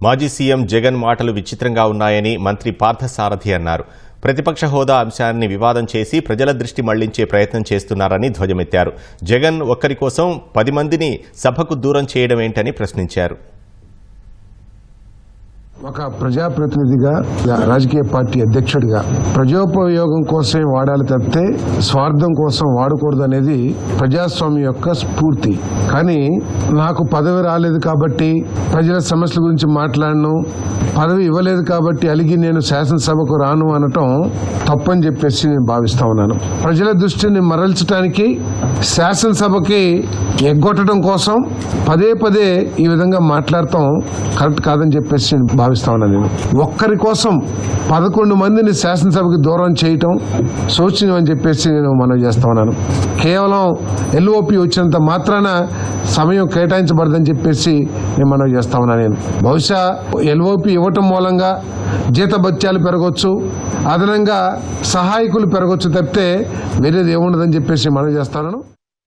మాజీ సీఎం జగన్ మాటలు విచిత్రంగా ఉన్నాయని మంత్రి పార్థసారథి అన్నారు. ప్రతిపక్ష హోదా అంశాన్ని వివాదం చేసి ప్రజల దృష్టి మళ్లించే ప్రయత్నం చేస్తున్నారని ధ్వజమెత్తారు. జగన్ ఒక్కరి కోసం 10 మందిని సభకు దూరం చేయడం ఏంటని ప్రశ్నించారు. ఒక ప్రజాప్రతినిధిగా, రాజకీయ పార్టీ అధ్యక్షుడిగా ప్రజోపయోగం కోసమే వాడాలి తప్పితే స్వార్థం కోసం వాడకూడదు అనేది ప్రజాస్వామ్యం యొక్క స్ఫూర్తి. కానీ నాకు పదవి రాలేదు కాబట్టి ప్రజల సమస్యల గురించి మాట్లాడను, పదవి ఇవ్వలేదు కాబట్టి అలిగి నేను శాసనసభకు రాను అనటం తప్పని చెప్పేసి నేను భావిస్తా ఉన్నాను. ప్రజల దృష్టిని మరల్చడానికి, శాసనసభకి ఎగ్గొట్టడం కోసం పదే పదే ఈ విధంగా మాట్లాడటం కరెక్ట్ కాదని చెప్పేసి నేను భావిస్తా ఉన్నాను. నేను ఒక్కరి కోసం 11 మందిని శాసనసభకి దూరం చేయటం శోచనీయం అని చెప్పేసి నేను మనవి చేస్తా ఉన్నాను. కేవలం ఎల్ఓపి వచ్చినంత మాత్రాన సమయం కేటాయించబడదని చెప్పేసి నేను మనవి చేస్తా ఉన్నాను. నేను బహుశా ఎల్ఓపి ఇవ్వటం మూలంగా జీతభత్యాలు పెరగొచ్చు, అదనంగా సహాయకులు పెరగొచ్చు తప్పితే వేరేది ఏముండదని చెప్పేసి మనవి చేస్తాను.